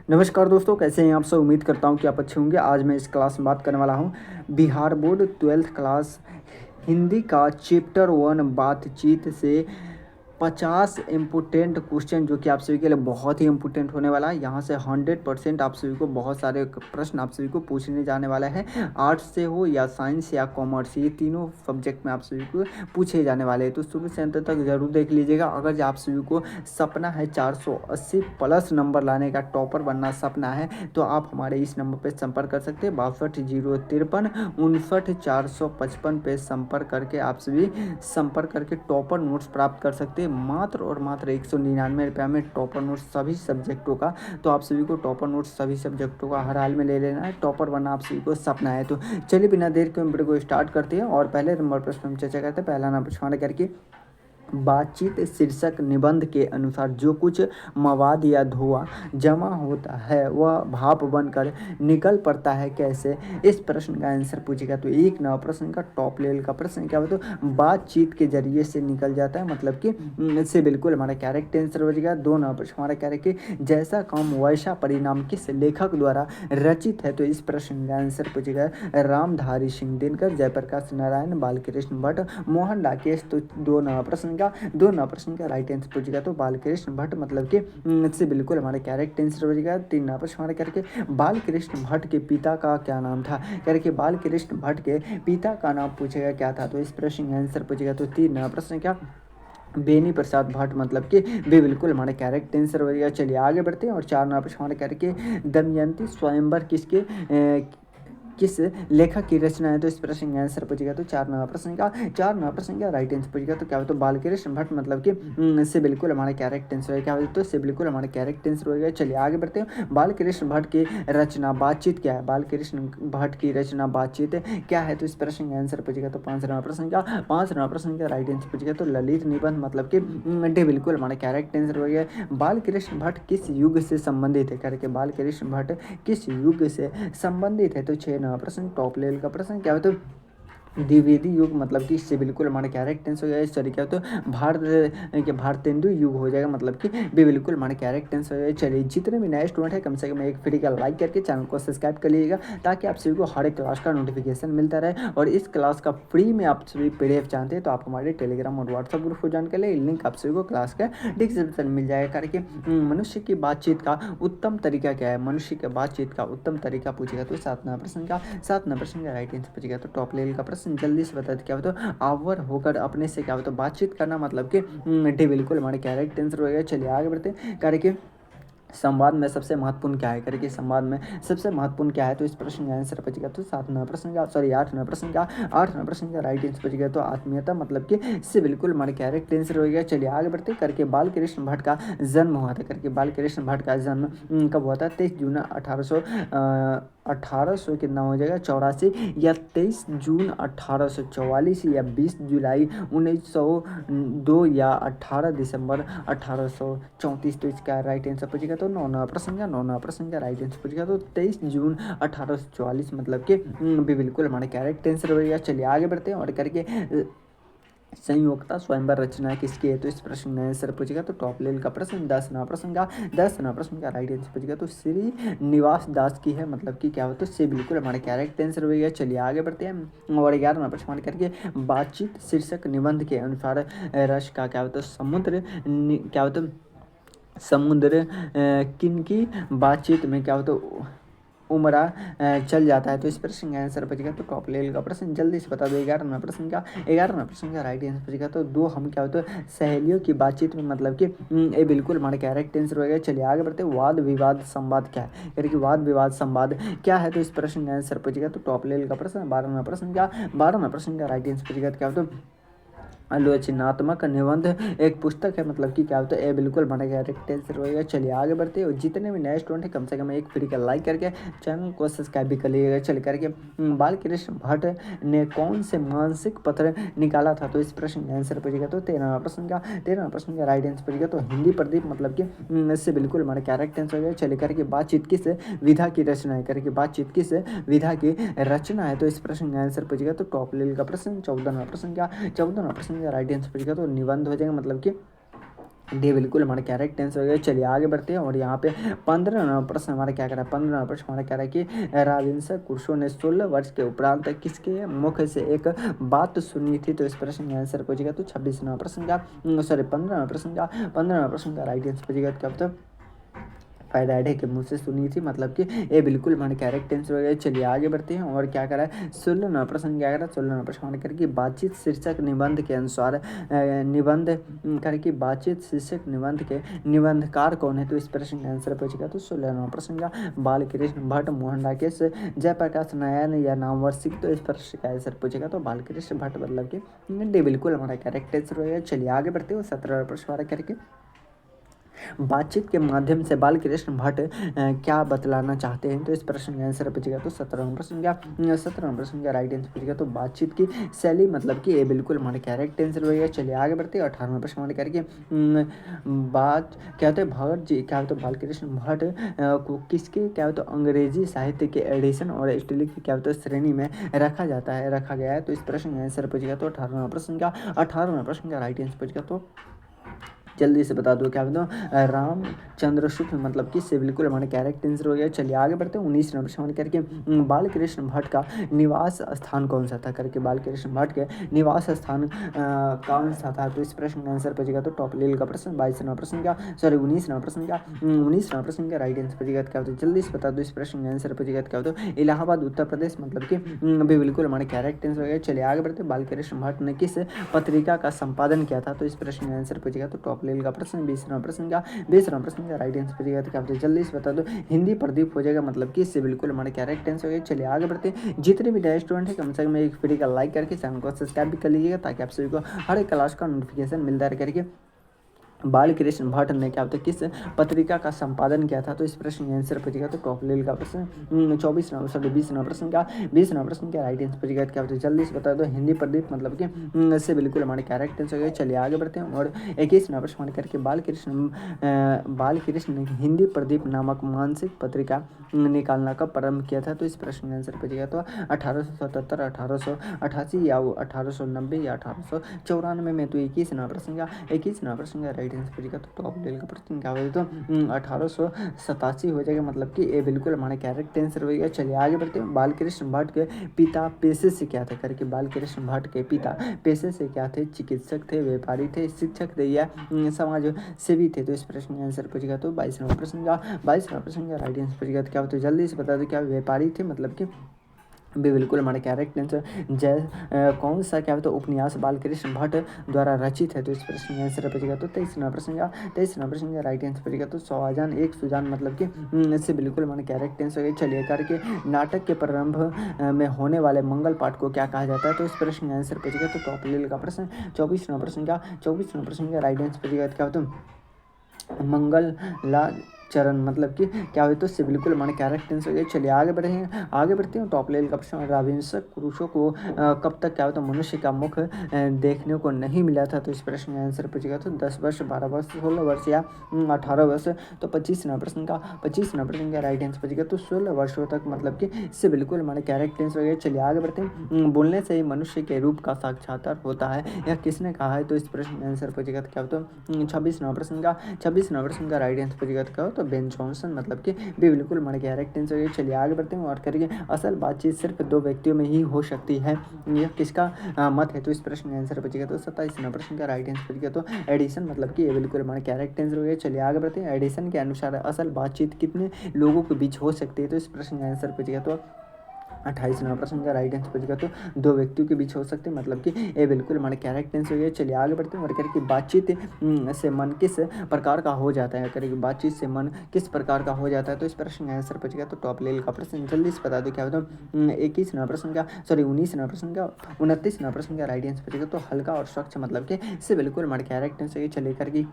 नमस्कार दोस्तों, कैसे हैं आप सब। उम्मीद करता हूँ कि आप अच्छे होंगे। आज मैं इस क्लास में बात करने वाला हूँ Bihar board 12th class Hindi का चैप्टर 1 बातचीत से 50 इम्पोर्टेंट क्वेश्चन जो कि आप सभी के लिए बहुत ही इम्पोर्टेंट होने वाला है। यहाँ से 100% आप सभी को बहुत सारे प्रश्न आप सभी को पूछने जाने वाला है। आर्ट्स से हो या साइंस या कॉमर्स, ये तीनों सब्जेक्ट में आप सभी को पूछे जाने वाले हैं। तो शुरू से अंत तक जरूर देख लीजिएगा। अगर आप सभी को सपना है 480 प्लस नंबर लाने का, टॉपर बनना सपना है, तो आप हमारे इस नंबर पर संपर्क कर सकते हैं। 62 053 59 455 पे संपर्क करके आप सभी संपर्क करके टॉपर नोट्स प्राप्त कर सकते हैं मात्र और मात्र 199 रुपये में। टॉपर नोट्स सभी सब्जेक्टों का, तो आप सभी को टॉपर नोट्स सभी सब्जेक्टों का हर हाल में ले लेना है। टॉपर बनना आप सभी को सपना है। तो चलिए बिना देर के वीडियो को स्टार्ट करते हैं और पहले नंबर प्रश्न हम चर्चा करते हैं। पहला नंबर प्रश्न करके बातचीत शीर्षक निबंध के अनुसार जो कुछ मवाद या धुआं जमा होता है वह भाप बनकर निकल पड़ता है कैसे। इस प्रश्न का आंसर पूछेगा। तो एक नवा प्रश्न का टॉप लेवल का प्रश्न क्या होता है, बातचीत के जरिए से निकल जाता है, मतलब कि इससे बिल्कुल हमारा करेक्ट आंसर हो जाएगा। दो नवा प्रश्न हमारा कह रहे कि जैसा काम वैसा परिणाम किस लेखक द्वारा रचित है। तो इस प्रश्न का आंसर पूछेगा रामधारी सिंह दिनकर, जयप्रकाश नारायण, बालकृष्ण भट्ट, मोहन डाकेश। तो दो नवा प्रश्न का राइट आंसर पूछेगा। तो बालकृष्ण भट्ट, मतलब कि इससे बिल्कुल हमारे करेक्ट आंसर हो जाएगा। तीन नवा प्रश्न हमारे करके बालकृष्ण भट्ट के पिता का क्या नाम था। करके बालकृष्ण भट्ट के पिता का नाम पूछेगा क्या था। तो इस प्रश्न का आंसर पूछेगा। तो तीन नवा प्रश्न क्या, बेनी प्रसाद भट्ट, मतलब कि वे बिल्कुल हमारे कैरेक्ट आंसर हो जाएगा। चलिए आगे बढ़ते हैं और चार नंबर प्रश्न हमारे करके दमयंती स्वयंवर किस लेखक की रचना है। तो इस प्रश्न का आंसर पूछेगा। तो चार नंबर प्रश्न का राइट आंसर पूछेगा। तो क्या हो, तो बालकृष्ण भट्ट, मतलब कि इससे बिल्कुल हमारे कैरेक्ट आंसर है। क्या हो, तो इससे बिल्कुल हमारे कैरेक्ट आंसर हो गया। चलिए आगे बढ़ते हैं। बालकृष्ण भट्ट की रचना बातचीत क्या है। बालकृष्ण भट्ट की रचना बातचीत क्या है। तो इस प्रश्न का आंसर पूछेगा। तो पांच नंबर प्रश्न का राइट आंसर पूछेगा। तो ललित निबंध, मतलब कि बिल्कुल हमारे कैरेक्ट आंसर हो गया। बालकृष्ण भट्ट किस युग से संबंधित है। करके बालकृष्ण भट्ट किस युग से संबंधित है। तो छह नंबर प्रश्न टॉप लेवल का प्रश्न क्या होता है, द्विवेदी युग, मतलब कि इससे बिल्कुल हमारे कैरेक्ट आंसर हो जाएगा। सॉरी क्या तो भारतेंदु युग हो जाएगा, मतलब कि भी बिल्कुल हमारे कैरेक्ट आंसर हो जाएगा। चलिए जितने भी नए स्टूडेंट है कम से कम एक फ्री का लाइक करके चैनल को सब्सक्राइब कर लीजिएगा, ताकि आप सभी को हर एक क्लास का नोटिफिकेशन मिलता रहे। और इस क्लास का फ्री में आप सभी PDF चाहते हैं तो आप हमारे टेलीग्राम और व्हाट्सअप ग्रुप को ज्वाइन कर ले। लिंक आप सभी को क्लास का डिस्क्रिप्शन मिल जाएगा। करके मनुष्य की बातचीत का उत्तम तरीका क्या है। मनुष्य की बातचीत का उत्तम तरीका पूछेगा। तो सात नंबर प्रश्न का राइट आंसर पूछेगा। तो टॉप लेवल का प्रश्न जल्दी से बता क्या होता है, आवर होकर अपने से क्या होता है बातचीत करना, मतलब कि बिल्कुल हमारे कैरेक्ट आंसर हो गया। चलिए आगे बढ़ते हैं। करके संवाद में सबसे महत्वपूर्ण क्या है। करके संवाद में सबसे महत्वपूर्ण क्या है। तो इस प्रश्न का आंसर बचेगा। तो आठ नंबर प्रश्न का राइट आंसर बचेगा। तो आत्मीयता, मतलब कि इससे बिल्कुल हमारे कैरेक्ट आंसर हो गया। चलिए आगे बढ़ते करके बालकृष्ण भट्ट का जन्म हुआ था। करके बालकृष्ण भट्ट का जन्म कब हुआ था। 23 जून 1800 कितना हो जाएगा 84, या 23 जून 1844, या 20 जुलाई 1902, या 18 दिसंबर 1834। तो इसका राइट आंसर पूछेगा। तो नौ प्रश्न का राइट आंसर पूछेगा। तो 23 जून 1844, मतलब कि भी बिल्कुल हमारे करेक्ट आंसर हो गया। चलिए आगे बढ़ते हैं और करके संयोक्ता स्वयंवर रचना किसकी है। तो इस प्रश्न का आंसर पूछेगा। तो टॉप लेवल का प्रश्न 10वां प्रश्न का राइट आंसर पूछेगा। तो श्री निवास दास की है, मतलब कि क्या होता है, से बिल्कुल हमारे करेक्ट आंसर हो गया। चलिए आगे बढ़ते हैं और 11वां प्रश्न करके बातचीत शीर्षक निबंध के अनुसार रस का क्या होता है, समुद्र क्या होता है, समुद्र किनकी बातचीत में क्या होता है उमरा चल जाता है। तो इस प्रश्न का आंसर बचेगा। तो टॉप लेवल का प्रश्न जल्दी से बता दो। 11वां प्रश्न का राइट आंसर बचेगा। तो दो हम क्या होता है सहेलियों की बातचीत में, मतलब कि ये बिल्कुल हमारे करेक्ट आंसर हो गया। चलिए आगे बढ़ते हैं। वाद विवाद संवाद क्या है। यानी कि वाद विवाद संवाद क्या है। तो इस प्रश्न का आंसर बचेगा। तो टॉप लेवल का प्रश्न 12वां प्रश्न का राइट आंसर बचेगा। क्या होता है आलोचनात्मक निबंध एक पुस्तक है, मतलब कि क्या होता है, ये बिल्कुल बना गया रेक्टेंसर होगा। चलिए आगे बढ़ते हैं और जितने भी नए स्टूडेंट हैं कम से कम एक फ्री का लाइक करके चैनल को सब्सक्राइब भी कर लीजिएगा। चल करके बालकृष्ण भट्ट ने कौन से मानसिक पत्र निकाला था। तो इस प्रश्न का आंसर पूछेगा। तो 13वां प्रश्न का राइट आंसर पूछेगा। तो हिंदी प्रदीप, मतलब कि इससे बिल्कुल हमारे कैरेक्ट आंसर हो गया। चलिए करके बातचीत किस विधा की रचना है। करके बातचीत किस विधा की रचना है। तो इस प्रश्न का आंसर पूछेगा। तो टॉप लेवल का प्रश्न 14वां प्रश्न का राइट आंसर पूछेगा। तो निबंध हो जाएगा, मतलब कि डी बिल्कुल हमारा करेक्ट आंसर हो गया। चलिए आगे बढ़ते हैं और यहाँ पे 15वां प्रश्न हमारा क्या कह रहा है, 15वां प्रश्न हमारा कह रहा है कि राबिन्सन क्रूसो ने 16 वर्ष के उपरांत किसके मुख से एक बात सुनी थी। तो इस प्रश्न का आंसर पूछेगा तो 26वां प्रश्न का सॉरी 15वां प्रश्न का राइट आंसर पूछेगा क्या होता है, फायदा के मुँह से सुनी थी, मतलब कि ये बिल्कुल हमारे करेक्ट आंसर हो गया। चलिए आगे बढ़ते हैं और क्या करा है 16वां प्रश्न क्या करा, 16वां प्रश्न हमारे करके बातचीत शीर्षक निबंध के अनुसार निबंध करके बातचीत शीर्षक निबंध के निबंधकार कौन है। तो इस प्रश्न का आंसर पूछेगा तो 16वां प्रश्न का बालकृष्ण भट्ट, मोहन राकेश, जयप्रकाश नारायण या नामवर सिंह। तो इस प्रश्न का आंसर पूछेगा तो बालकृष्ण भट्ट, मतलब कि डी बिल्कुल हमारा करेक्ट आंसर हो गया। चलिए आगे बढ़ते हैं 17वां प्रश्न हमारा करके बातचीत के माध्यम से बालकृष्ण भट्ट क्या बतलाना चाहते हैं। तो इस प्रश्न का आंसर पूछेगा तो 17वां प्रश्न का राइट आंसर पूछेगा तो बातचीत की शैली, मतलब कि ये बिल्कुल हमारे करेक्ट आंसर होगा। चलिए आगे बढ़ते हैं 18वां प्रश्न हमारे करके बात क्या होता है भगत जी क्या होता है बालकृष्ण भट्ट को किसके क्या होता है अंग्रेजी साहित्य के एडिशन और स्टिलिंग की क्या होता है श्रेणी में रखा गया है। तो इस प्रश्न का आंसर पूछेगा तो 18वां प्रश्न का राइट आंसर पूछेगा तो जल्दी से बता दो क्या बता रामचंद्र शुक्ल, मतलब कि से बिल्कुल हमारे कैरेक्ट आंसर हो गया। चलिए आगे बढ़ते हैं 19 नंबर सवाल करके बालकृष्ण भट्ट का निवास स्थान कौन सा था करके बालकृष्ण भट्ट के निवास स्थान कौन सा था। तो इस प्रश्न का आंसर बचेगा तो टॉप लेवल का प्रश्न 22वां प्रश्न का सॉरी 19वां प्रश्न का राइट आंसर बचेगा क्या होता है जल्दी से बता दो। इस प्रश्न का आंसर बचेगा क्या होता है इलाहाबाद उत्तर प्रदेश, मतलब कि भी बिल्कुल हमारे कैरेक्ट आंसर हो गया। चलिए आगे बढ़ते बालकृष्ण भट्ट ने किस पत्रिका का संपादन किया था। तो इस प्रश्न का आंसर बचेगा तो टॉप लेवल का प्रश्न 20वां प्रश्न का राइट आंसर बचेगा क्या होता है जल्दी से बता दो। हिंदी प्रदीप हो जाएगा, मतलब कि इससे बिल्कुल हमारे कैरेक्ट आंसर हो गया। चलिए आगे बढ़ते जितने भी नए स्टूडेंट है कम से कम एक वीडियो का लाइक करके चैनल को सब्सक्राइब भी कर लीजिएगा ताकि आप सभी को हर एक क्लास का नोटिफिकेशन मिलता रहे करके बालकृष्ण भट्ट ने क्या होता है किस पत्रिका का संपादन किया था। तो इस प्रश्न का आंसर बचेगा तो टॉप लेवल का प्रश्न 20वां प्रश्न का राइट आंसर बचेगा क्या होता है जल्दी से बता दो। हिंदी प्रदीप, मतलब कि इससे बिल्कुल हमारे कैरेक्ट आंसर हो गए। चलिए आगे बढ़ते हैं और 21वां प्रश्न करके बालकृष्ण ने हिंदी प्रदीप नामक मानसिक पत्रिका निकालना कब प्रारंभ किया था। तो इस प्रश्न का आंसर बचेगा तो 1877, 1888 या 1890 या 1894 में। तो 21वां प्रश्न का राइट आंसर बचेगा तो टॉप लेवल का प्रश्न क्या होगा तो 1887 हो जाएगा, मतलब कि ये बिल्कुल हमारा कैरेक्ट आंसर हो गया। चलिए आगे बढ़ते हैं बालकृष्ण भट्ट के पिता पेशे से क्या थे करके बालकृष्ण भट्ट के पिता पेशे से क्या थे, चिकित्सक थे, व्यापारी थे, शिक्षक थे या समाज सेवी थे। तो इस प्रश्न का आंसर बचेगा तो 22वां प्रश्न का राइट आंसर बचेगा तो क्या होता है जल्दी से बता दो। क्या व्यापारी थे, मतलब कि भी बिल्कुल हमारे कैरेक्ट आंसर कौन सा क्या होता है उपन्यास बालकृष्ण भट्ट द्वारा रचित है। तो इस प्रश्न का आंसर बचेगा तो 23वां प्रश्न का राइट आंसर बचेगा तो सौजान एक सुजान, मतलब कि इससे बिल्कुल हमारे कैरेक्ट आंसर चलिए करके नाटक के प्रारंभ में होने वाले मंगल पाठ को क्या कहा जाता है। तो इस प्रश्न का आंसर बचेगा तो टॉप लेवल का प्रश्न 24वां प्रश्न का राइट आंसर बचेगा क्या होता है मंगल ला चरण, मतलब कि क्या हुई तो इससे बिल्कुल हमारे कैरेक्ट आंसर हो गए। चलिए आगे बढ़ते हैं टॉप लेवल का प्रश्न राबिन्सन क्रूसो को कब तक क्या होता है मनुष्य का मुख देखने को नहीं मिला था। तो इस प्रश्न का आंसर पूछेगा तो 10 वर्ष, 12 वर्ष, 16 वर्ष या 18 वर्ष। तो 25वां प्रश्न का राइट आंसर पूछेगा तो 16 वर्षों तक, मतलब कि इससे बिल्कुल हमारे कैरेक्ट आंसर हो गए। चलिए आगे बढ़ते हैं बोलने से ही मनुष्य के रूप का साक्षात्कार होता है यह किसने कहा है। तो इस प्रश्न का आंसर पूछेगा तो क्या होता है 26वां प्रश्न का राइट आंसर पूछेगा तो क्या होता है बेन जॉनसन, मतलब कि भी बिल्कुल हमारे कैरेक्ट आंसर है। चलिए आगे बढ़ते हैं और करेंगे असल बातचीत सिर्फ दो व्यक्तियों में ही हो सकती है, यह किसका मत है। तो इस प्रश्न का आंसर बचेगा तो 27वां प्रश्न का राइट आंसर बचेगा तो एडिसन, मतलब कि ये बिल्कुल हमारे कैरेक्ट आंसर हो गया। चलिए आगे बढ़ते हैं एडिसन के अनुसार असल बातचीत कितने लोगों के बीच हो सकती है। तो इस प्रश्न का आंसर बचेगा तो 28वां प्रश्न का राइट आंसर बचेगा तो दो व्यक्तियों के बीच हो सकते हैं, मतलब कि ये बिल्कुल हमारे कैरेक्ट आंसर हो गया। चलिए आगे बढ़ते हैं और करें कि बातचीत से मन किस प्रकार का हो जाता है करें कि बातचीत से मन किस प्रकार का हो जाता है। तो इस प्रश्न का आंसर बचेगा तो टॉप लेवल का प्रश्न जल्दी से बता दो क्या होता है 21वां प्रश्न का 29वां प्रश्न का राइट आंसर बचेगा तो हल्का और स्वच्छ, मतलब कि इससे बिल्कुल हमारे कैरेक्ट आंसर चले करके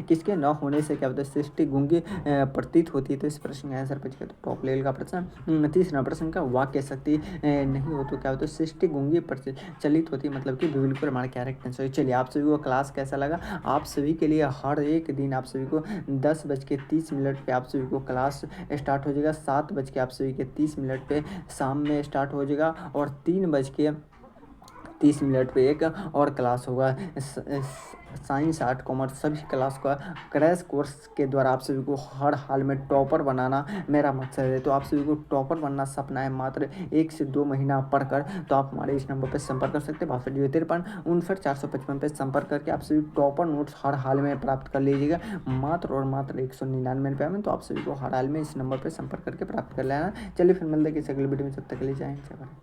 किसके न होने से क्या होता है सृष्टि गूंगी प्रतीत होती है। तो इस प्रश्न का आंसर बचेगा तो टॉप लेवल का प्रश्न 30वां प्रश्न का वाक्य शक्ति नहीं हो तो क्या होता है सृष्टि गूंगी प्रचलित होती है, मतलब कि बिल्कुल हमारे कैरेक्टर आंसर। चलिए आप सभी को क्लास कैसा लगा, आप सभी के लिए हर एक दिन आप सभी को 10:30 पे आप सभी को क्लास स्टार्ट हो जाएगा, 7 बज के आप सभी के 30 मिनट पे शाम में स्टार्ट हो जाएगा और 3 बज के 30 मिनट पे एक और क्लास होगा। साइंस, आर्ट, कॉमर्स सभी क्लास का क्रैश कोर्स के द्वारा आप सभी को हर हाल में टॉपर बनाना मेरा मकसद है। तो आप सभी को टॉपर बनना सपना है, मात्र 1 से 2 महीना पढ़कर, तो आप हमारे इस नंबर पर संपर्क कर सकते हैं। 6253 पे संपर्क करके आप सभी टॉपर नोट्स हर हाल में प्राप्त कर लीजिएगा, मात्र और मात्र 199 में। तो आप सभी को हर हाल में इस नंबर पर संपर्क करके प्राप्त कर लेना। चलिए फिर मिलते हैं किसी अगले वीडियो में, जब तक के लिए जय हिंद, जय भारत।